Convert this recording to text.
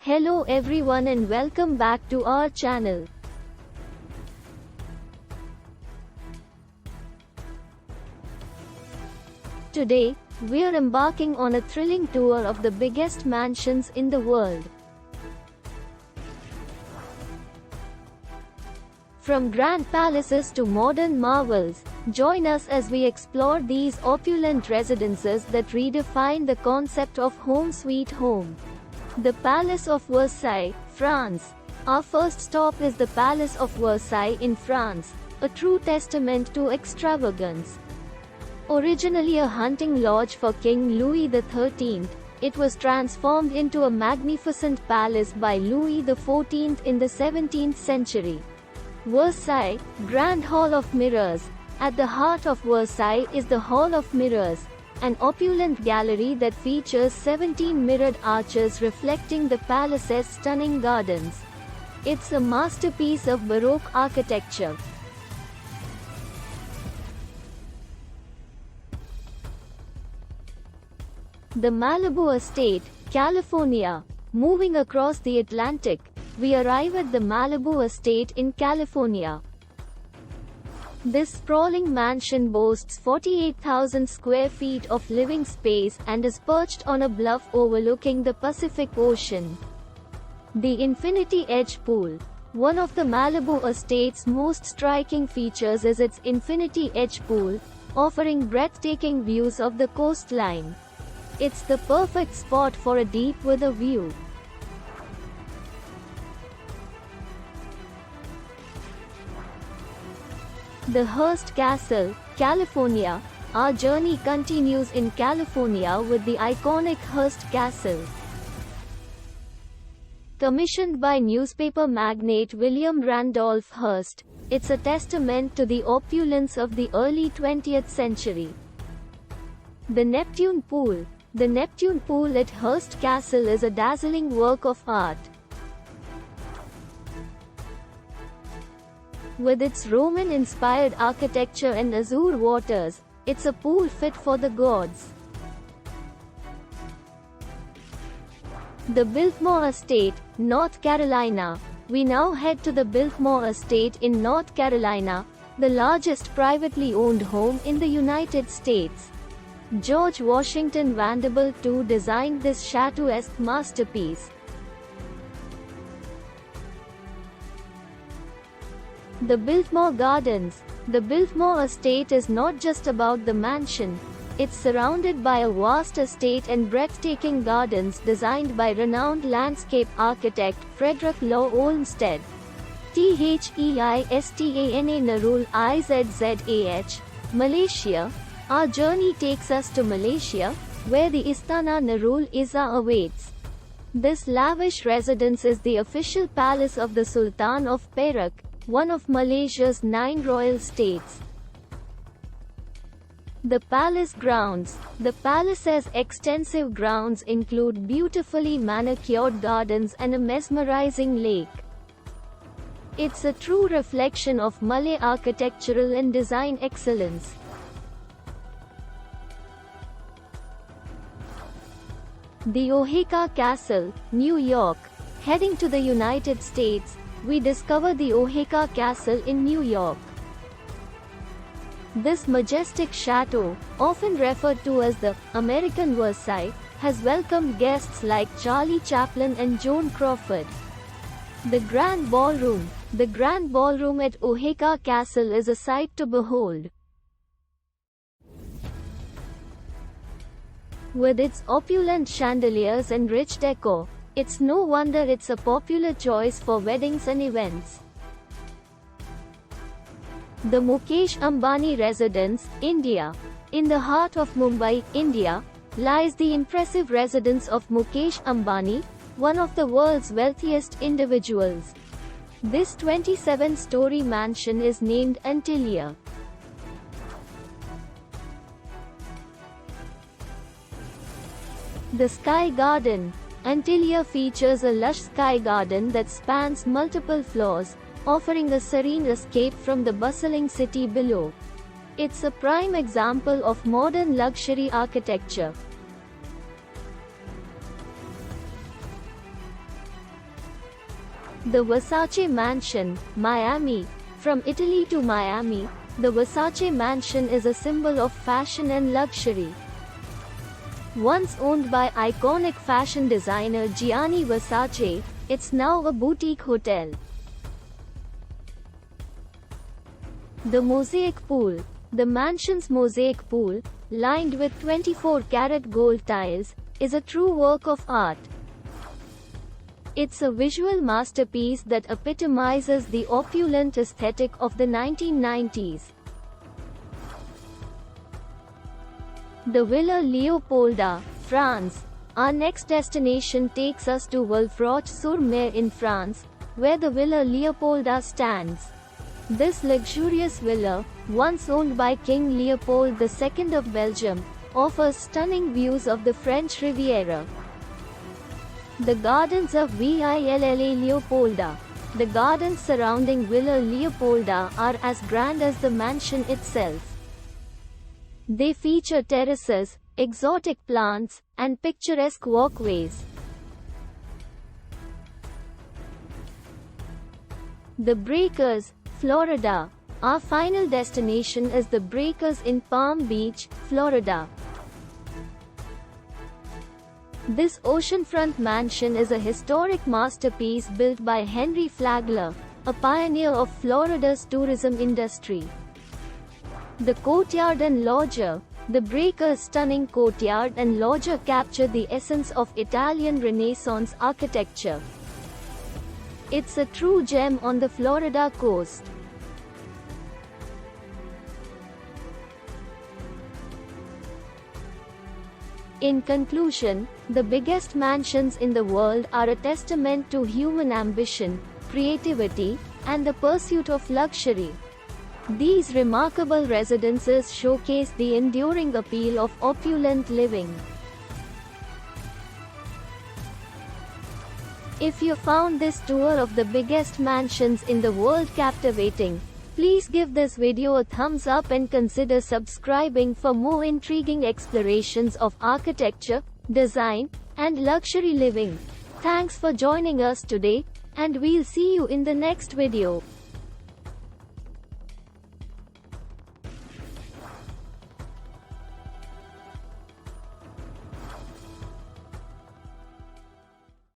Hello everyone and welcome back to our channel. Today, we're embarking on a thrilling tour of the biggest mansions in the world. From grand palaces to modern marvels, join us as we explore these opulent residences that redefine the concept of home sweet home. The Palace of Versailles, France. Our first stop is the Palace of Versailles in France, a true testament to extravagance. Originally a hunting lodge for King Louis XIII, it was transformed into a magnificent palace by Louis XIV in the 17th century. Versailles, Grand Hall of Mirrors. At the heart of Versailles is the Hall of Mirrors, an opulent gallery that features 17 mirrored arches reflecting the palace's stunning gardens. It's a masterpiece of Baroque architecture. The Malibu Estate, California. Moving across the Atlantic, we arrive at the Malibu Estate in California. This sprawling mansion boasts 48,000 square feet of living space and is perched on a bluff overlooking the Pacific Ocean. The Infinity Edge Pool. One of the Malibu Estate's most striking features is its Infinity Edge Pool, offering breathtaking views of the coastline. It's the perfect spot for a deep weather view. The Hearst Castle, California. Our journey continues in California with the iconic Hearst Castle. Commissioned by newspaper magnate William Randolph Hearst, it's a testament to the opulence of the early 20th century. The Neptune Pool. The Neptune Pool at Hearst Castle is a dazzling work of art. With its Roman-inspired architecture and azure waters, it's a pool fit for the gods. The Biltmore Estate, North Carolina. We now head to the Biltmore Estate in North Carolina, the largest privately owned home in the United States. George Washington Vanderbilt II designed this chateau-esque masterpiece. The Biltmore Gardens. The Biltmore Estate is not just about the mansion. It's surrounded by a vast estate and breathtaking gardens designed by renowned landscape architect Frederick Law Olmsted. Theistana Narul Izzah, Malaysia. Our journey takes us to Malaysia, where the Istana Nurul Izzah awaits. This lavish residence is the official palace of the Sultan of Perak, one of Malaysia's 9 royal states. The palace grounds. The palace's extensive grounds include beautifully manicured gardens and a mesmerizing lake. It's a true reflection of Malay architectural and design excellence. The Oheka Castle, New York. Heading to the United States, we discover the Oheka Castle in New York. This majestic chateau, often referred to as the American Versailles, has welcomed guests like Charlie Chaplin and Joan Crawford. The Grand Ballroom. The Grand Ballroom at Oheka Castle is a sight to behold. With its opulent chandeliers and rich decor, it's no wonder it's a popular choice for weddings and events. The Mukesh Ambani Residence, India. In the heart of Mumbai, India, lies the impressive residence of Mukesh Ambani, one of the world's wealthiest individuals. This 27-story mansion is named Antilia. The Sky Garden. Antilia features a lush sky garden that spans multiple floors, offering a serene escape from the bustling city below. It's a prime example of modern luxury architecture. The Versace Mansion, Miami. From Italy to Miami, the Versace Mansion is a symbol of fashion and luxury. Once owned by iconic fashion designer Gianni Versace, it's now a boutique hotel. The Mosaic Pool. The mansion's mosaic pool, lined with 24-karat gold tiles, is a true work of art. It's a visual masterpiece that epitomizes the opulent aesthetic of the 1990s. The Villa Leopolda, France. Our next destination takes us to Wulfroche-sur-Mer in France, where the Villa Leopolda stands. This luxurious villa, once owned by King Leopold II of Belgium, offers stunning views of the French Riviera. The gardens of Villa Leopolda. The gardens surrounding Villa Leopolda are as grand as the mansion itself. They feature terraces, exotic plants, and picturesque walkways. The Breakers, Florida. Our final destination is the Breakers in Palm Beach, Florida. This oceanfront mansion is a historic masterpiece built by Henry Flagler, a pioneer of Florida's tourism industry. The courtyard and loggia. The Breakers' stunning courtyard and loggia capture the essence of Italian Renaissance architecture. It's a true gem on the Florida coast. In conclusion, the biggest mansions in the world are a testament to human ambition, creativity, and the pursuit of luxury. These remarkable residences showcase the enduring appeal of opulent living. If you found this tour of the biggest mansions in the world captivating, please give this video a thumbs up and consider subscribing for more intriguing explorations of architecture, design, and luxury living. Thanks for joining us today, and we'll see you in the next video.